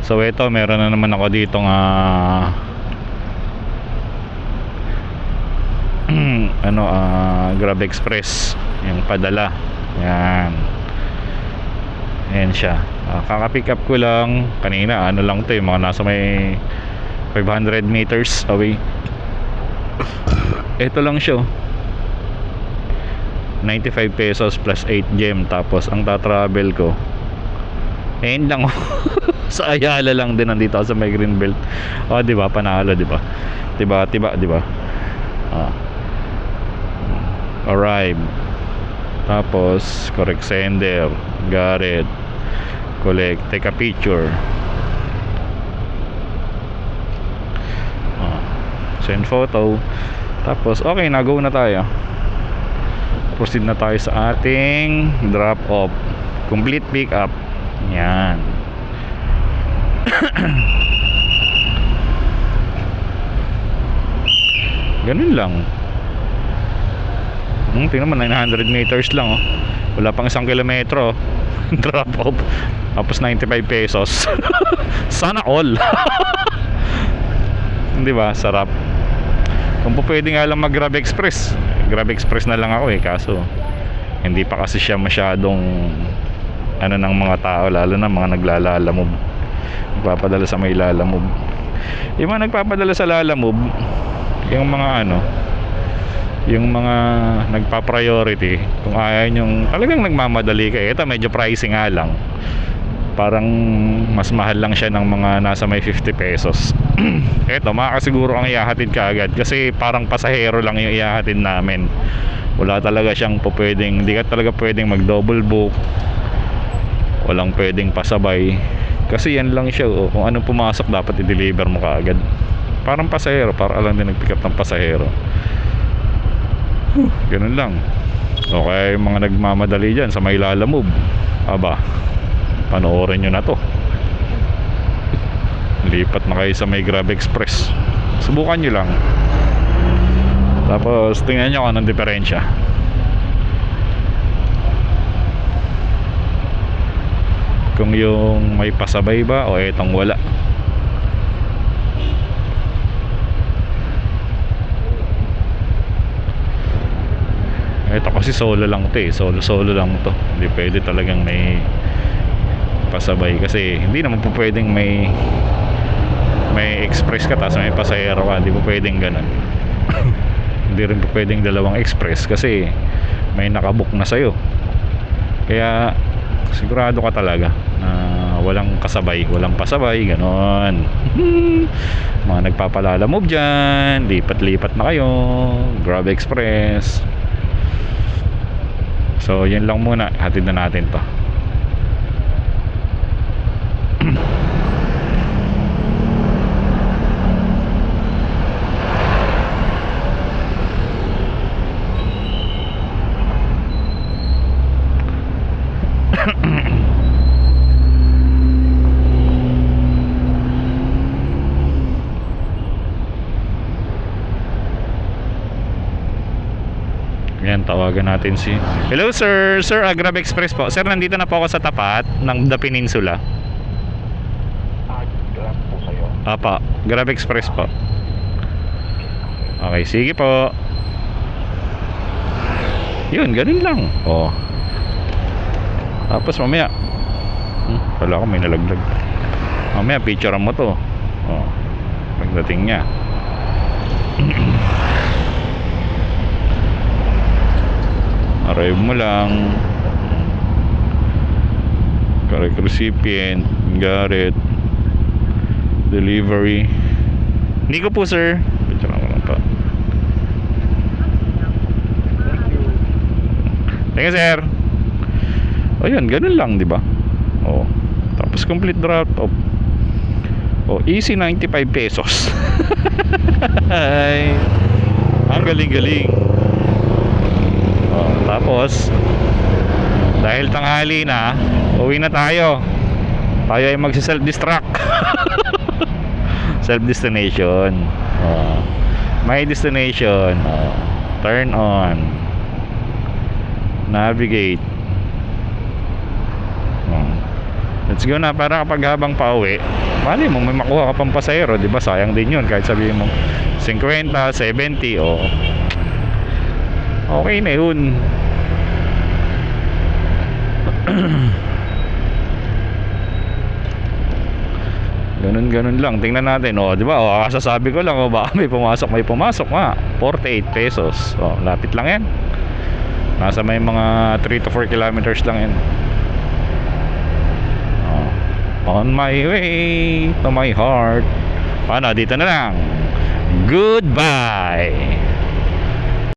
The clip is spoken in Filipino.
So ito, meron na naman ako dito nga Grab Express, yung padala. Yan. Ayan siya. Kaka-pick up ko lang kanina. Ano lang to, yung mga nasa may 500 meters away. Ito lang siya, 95 pesos plus 8 gem. Tapos ang tatravel ko, ayun lang. Sa Ayala lang din, nandito ako sa may Greenbelt. O, di ba? Panalo, di ba? Tiba, di ba? Arrive. Tapos correct sender, Garrett, collect, take a picture, send photo. Tapos okay na, go na tayo. Proceed na tayo sa ating drop off, complete pick up. Yan. Ganun lang. Tingnan mo, 900 meters lang, oh. Wala pang 1 kilometro. Drop off. Tapos 95 pesos. Sana all. Hindi ba? Sarap. Kung po pwede nga lang mag Grab Express, Grab Express na lang ako eh. Kaso hindi pa kasi siya masyadong ano ng mga tao, lalo na mga naglalalamove, nagpapadala sa may lalamove. Yung mga nagpapadala sa lalamove, yung mga yung mga nagpa-priority, kung ayaw yung talagang nagmamadali ka, ito medyo pricing nga lang, parang mas mahal lang siya ng mga nasa may 50 pesos. Ito makakasiguro ang ihahatid ka agad, kasi parang pasahero lang yung ihahatid namin. Wala talaga siyang pwedeng, hindi ka talaga pwedeng mag double book, walang pwedeng pasabay, kasi yan lang siya, kung anong pumasok dapat i-deliver mo kaagad. Parang pasahero, para alam din nag-pick up ng pasahero. Ganun lang. Okay, mga nagmamadali dyan sa may lalamove, aba, panoorin nyo na to. Lipat na kayo sa may Grab Express, subukan nyo lang. Tapos tingnan nyo kung anong diferensya. Kung yung may pasabay ba o etong wala. Ito kasi solo lang to eh. Solo lang to. Hindi pwede talagang may pasabay, kasi hindi naman po pwedeng may express ka tapos may pasahero ka. Hindi po pwedeng ganun. Hindi rin po pwedeng dalawang express, kasi may nakabook na sa'yo. Kaya sigurado ka talaga na walang kasabay, walang pasabay, ganon. Mga nagpapalalamove dyan, lipat-lipat na kayo, Grab Express. So yun lang muna, hatid na natin to. Yan, tawagan natin si... Hello sir, Grab Express po. Sir, nandito na po ako sa tapat ng The Peninsula. Grab po kayo? Apa, Grab Express po. Okay, sige po. Yun, ganun lang. Oh. Tapos mamaya, wala ko, may nalaglag. Mamaya picturean mo to. Oh, pagdating niya. Arrive mo lang. Correct recipient, Garrett, delivery. Nico po sir. Picture ko lang pa. Thank you sir. O yun, ganun lang, di ba? O, tapos complete drop off. O, easy 95 pesos. Ay, ang galing-galing. Tapos dahil tanghali na, uwi na tayo. Tayo ay magsi-self-destruct. Self-destination. My destination. Turn on. Navigate. let's go na, para kapag habang pauwi, mali mo may makuha ka pang pasahero, di ba? Sayang din yun kahit sabihin mo 50, 70, o okay na yun. Ganun lang, tingnan natin, o di ba? O kasasabi ko lang, o baka may pumasok nga, 48 pesos. O lapit lang yan, nasa may mga 3 to 4 kilometers lang yan. On my way to my heart. Ano, dito na lang. Goodbye.